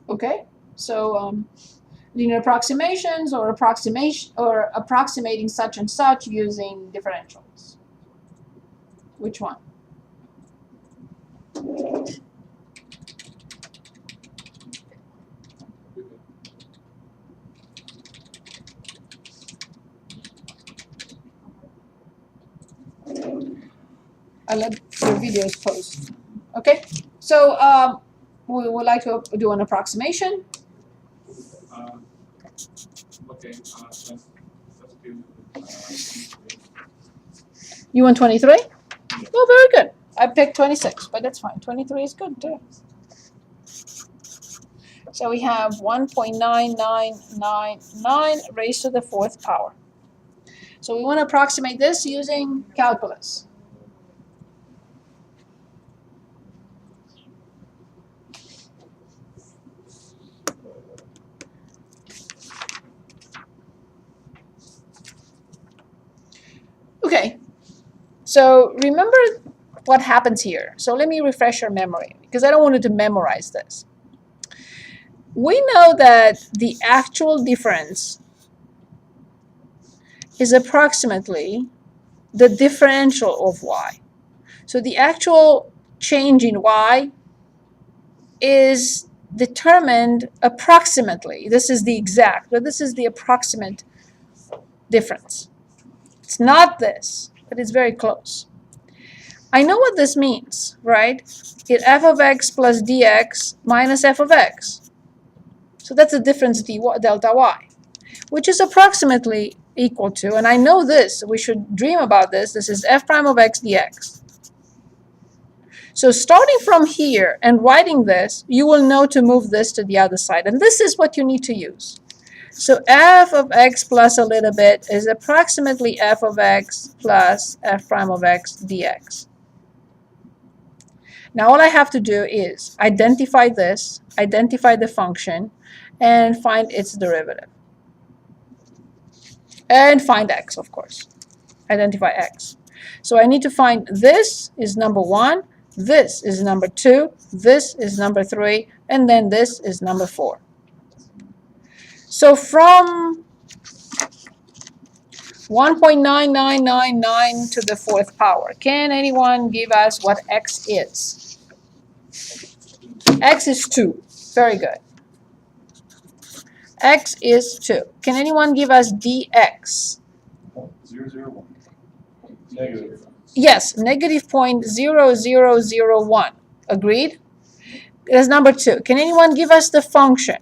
Okay, so linear approximations or approximating such and such using differentials. Which one? I'll let your videos post. Okay, so we would like to do an approximation. Okay, let's do. You want 23? Oh, very good. I picked 26, but that's fine. 23 is good too. So we have 1.9999 raised to the 4th power. So we want to approximate this using calculus. Okay, so remember what happens here. So let me refresh your memory because I don't want you to memorize this. We know that the actual difference is approximately the differential of y. So the actual change in y is determined approximately. This is the exact, but this is the approximate difference. It's not this, but it's very close. I know what this means, right? Get f of x plus dx minus f of x. So that's the difference delta y, which is approximately equal to, and I know this, we should dream about this, this is f prime of x dx. So starting from here and writing this, you will know to move this to the other side, and this is what you need to use. So f of x plus a little bit is approximately f of x plus f prime of x dx. Now all I have to do is identify this, identify the function, and find its derivative. And find x, of course. Identify x. So I need to find this is number 1, this is number 2, this is number 3, and then this is number 4. So from 1.9999 to the 4th power, can anyone give us what x is? X is 2. Very good. X is 2. Can anyone give us dx? 001. Negative. Yes, negative 0.0001. Agreed? That's number 2. Can anyone give us the function?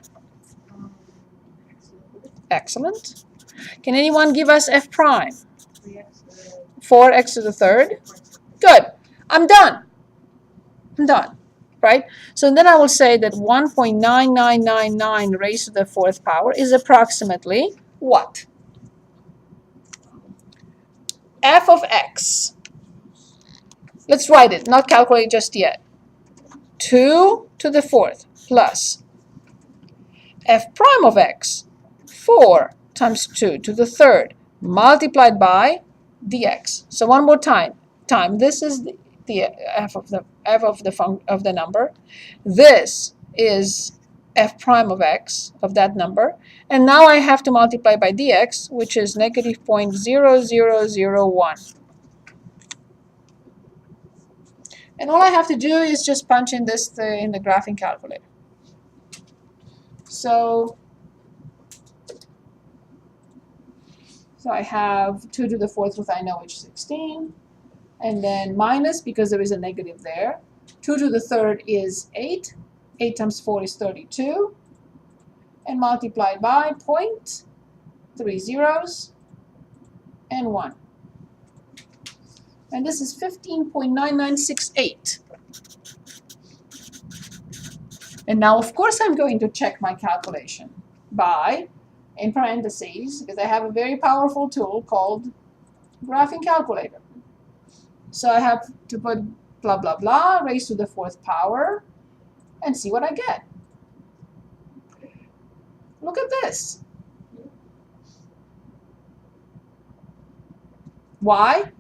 Excellent. Can anyone give us f prime? 4x to the 3rd. Good. I'm done. I'm done. Right? So then I will say that 1.9999 raised to the 4th power is approximately what? F of x. Let's write it, not calculate just yet. 2 to the 4th plus f prime of x, 4 times 2 to the 3rd, multiplied by dx. So one more time. This is the f of the number. This is f prime of x of that number. And now I have to multiply by dx, which is negative 0.0001. And all I have to do is just punch in this in the graphing calculator. So I have 2 to the 4th, which I know is 16. And then minus, because there is a negative there. 2 to the 3rd is 8. 8 times 4 is 32. And multiplied by 0.3 zeros and 1. And this is 15.9968. And now, of course, I'm going to check my calculation by, in parentheses, because I have a very powerful tool called graphing calculator. So I have to put blah, blah, blah, raised to the 4th power, and see what I get. Look at this. Why?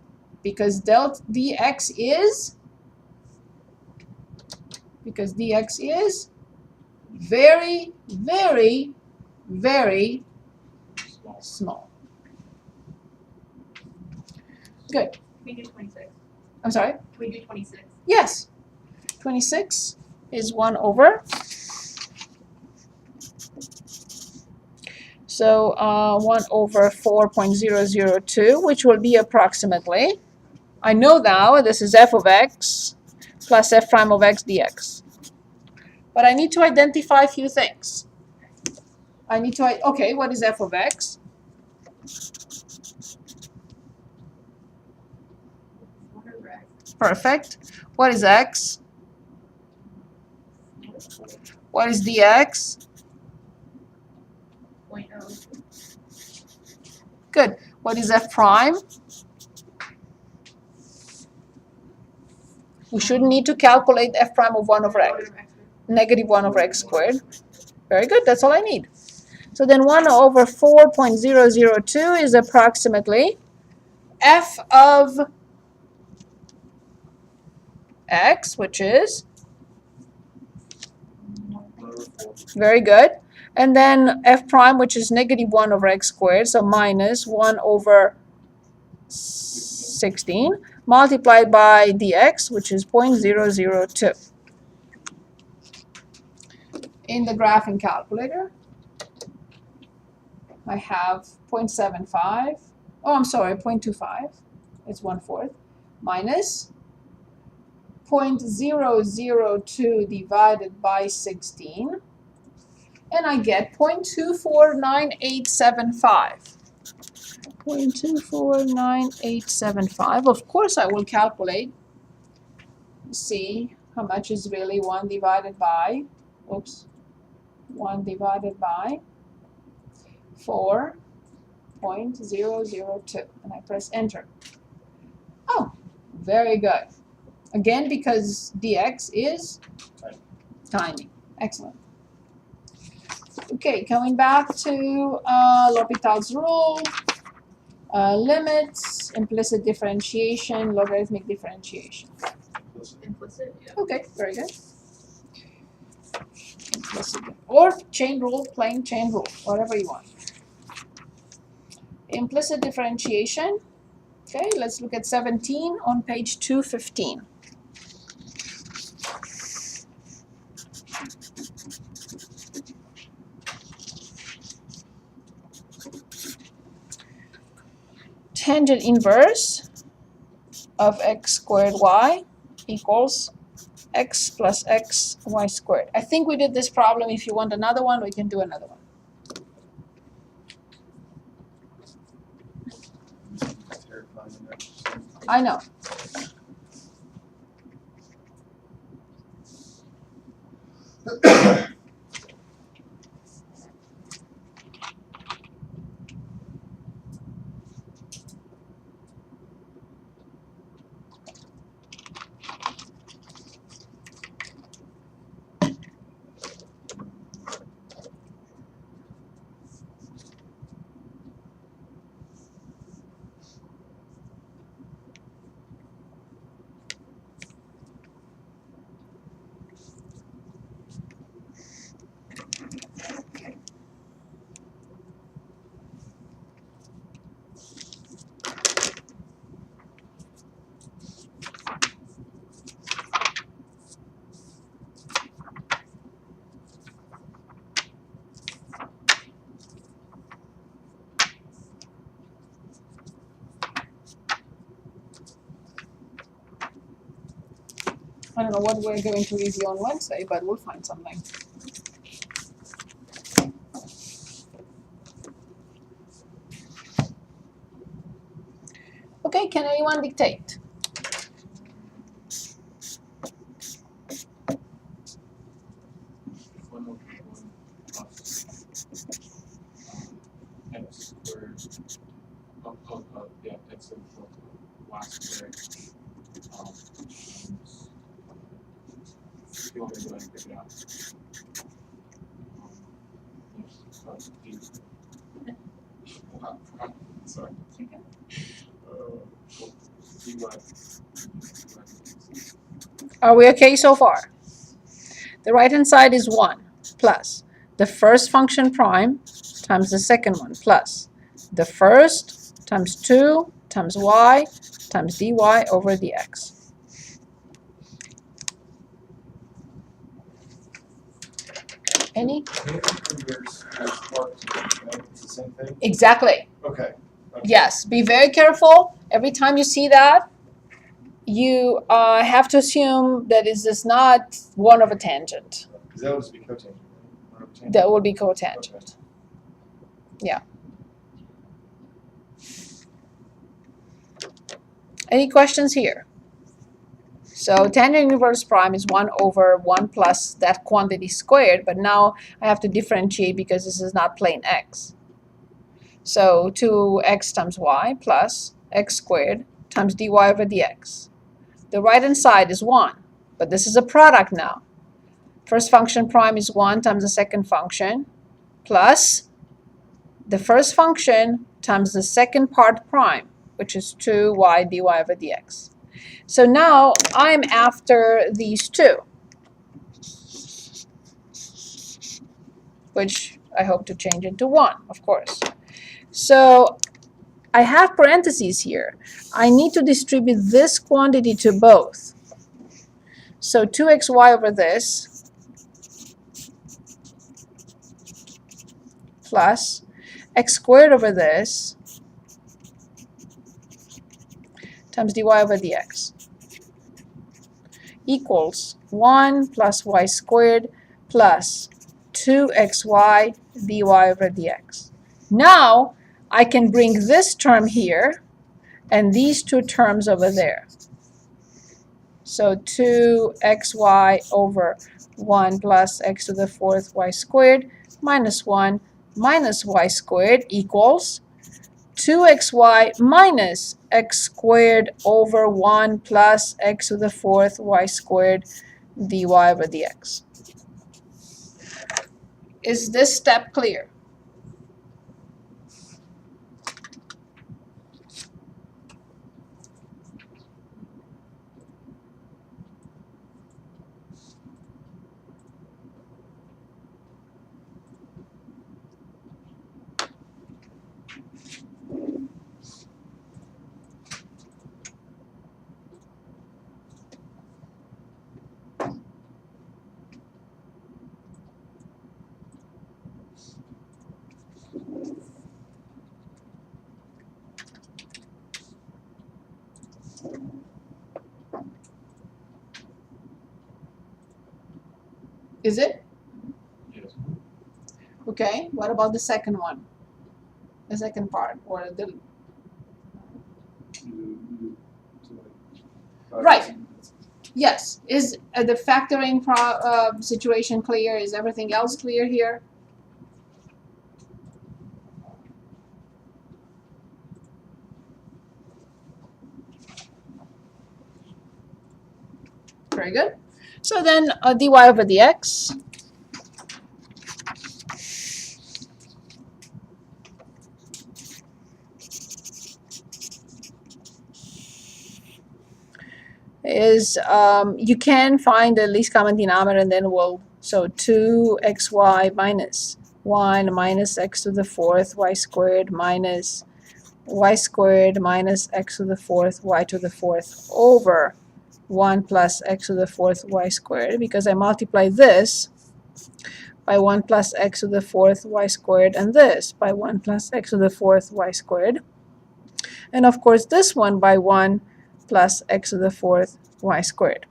Because dx is very, very, very Small. small. Good. Can we do 26? I'm sorry? Can we do 26? Yes. 26 is 1 over. So 1 over 4.002, which will be approximately, I know now this is f of x plus f prime of x dx. But I need to identify a few things. I need to, okay, what is f of x? One over x. Perfect. What is x? What is dx? 0.0. Good. What is f prime? We shouldn't need to calculate f prime of 1 over x. Negative 1 over x squared. Very good. That's all I need. So then 1 over 4.002 is approximately f of x, which is very good. And then f prime, which is negative 1 over x squared, so minus 1 over 16, multiplied by dx, which is 0.002. In the graphing calculator, I have 0.75. Oh, I'm sorry, 0.25. It's 1/4. Minus 0.002 divided by 16. And I get 0.249875. 0.249875. Of course, I will calculate, see how much is really 1 divided by, oops, 1 divided by 4.002. And I press enter. Oh, very good. Again, because dx is tiny. Excellent. Okay, coming back to L'Hopital's rule, limits, implicit differentiation, logarithmic differentiation. Implicit, yeah. Okay, very good. Implicit, or chain rule, plain chain rule, whatever you want. Implicit differentiation. Okay, let's look at 17 on page 215. Tangent inverse of x squared y equals x plus x y squared. I think we did this problem. If you want another one, we can do another one. I know. I don't know what we're going to review on Wednesday, but we'll find something. Okay, can anyone dictate? X squared. Yeah, x equal y squared. You want me to go ahead and pick it out? Sorry. Okay. Are we okay so far? The right hand side is 1. plus the first function prime times the second one plus the first times 2 times y times dy over dx. Any? There's part two, right? It's the same thing? Exactly. Okay. Yes, be very careful. Every time you see that, you have to assume that this is not 1 over tangent. Because that would just be cotangent, right? Or tangent. That will be cotangent. Okay. Any questions here? So tangent inverse prime is 1 over 1 plus that quantity squared, but now I have to differentiate because this is not plain x. So 2x times y plus x squared times dy over dx. The right-hand side is 1, but this is a product now. First function prime is 1 times the second function plus the first function times the second part prime, which is 2y dy over dx. So now I'm after these two, which I hope to change into 1, of course. So I have parentheses here. I need to distribute this quantity to both. So 2xy over this plus x squared over this times dy over dx equals 1 plus y squared plus 2xy dy over dx. Now I can bring this term here and these two terms over there. So 2xy over 1 plus x to the fourth y squared minus 1 minus y squared equals 2xy minus x squared over 1 plus x to the fourth y squared dy over dx. Is this step clear? Is it? Yes. Okay, what about the second one? The second part, or the Right. Yes. Is the factoring situation clear? Is everything else clear here? Very good. So then dy over dx is, you can find the least common denominator and then we'll, so 2xy minus 1 minus x to the fourth y squared minus y squared minus x to the fourth y to the fourth over 1 plus x to the fourth y squared, because I multiply this by 1 plus x to the fourth y squared and this by 1 plus x to the fourth y squared. And of course this one by 1 plus x to the fourth y squared.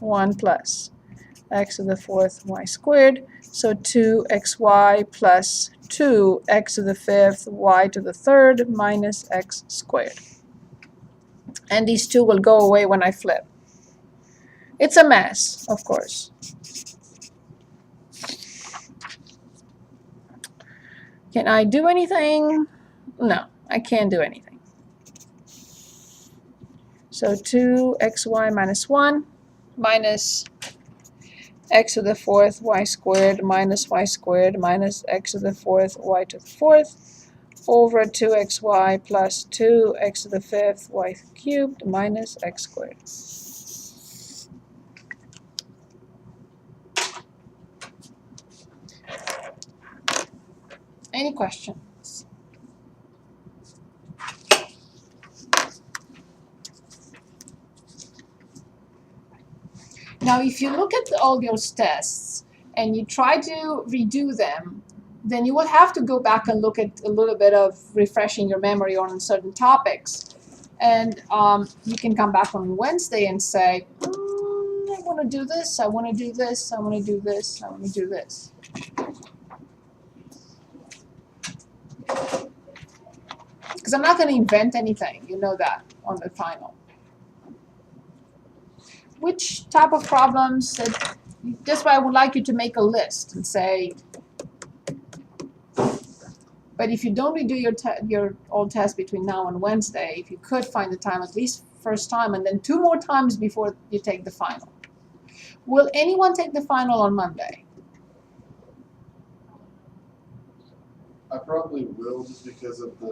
1 plus x to the fourth y squared. So 2xy plus 2x to the fifth y to the third minus x squared. And these two will go away when I flip. It's a mess, of course. Can I do anything? No, I can't do anything. So 2xy minus 1 minus x to the fourth y squared minus y squared minus x to the fourth y to the fourth over 2xy plus 2x to the fifth y cubed minus x squared. Any questions? Now, if you look at all those tests and you try to redo them, then you will have to go back and look at a little bit of refreshing your memory on certain topics. And you can come back on Wednesday and say, I want to do this, I want to do this, I want to do this, I want to do this. Because I'm not going to invent anything, you know that, on the final. Which type of problems, that's why I would like you to make a list and say, but if you don't redo your old test between now and Wednesday, if you could find the time at least first time and then 2 more times before you take the final. Will anyone take the final on Monday? I probably will, just because of the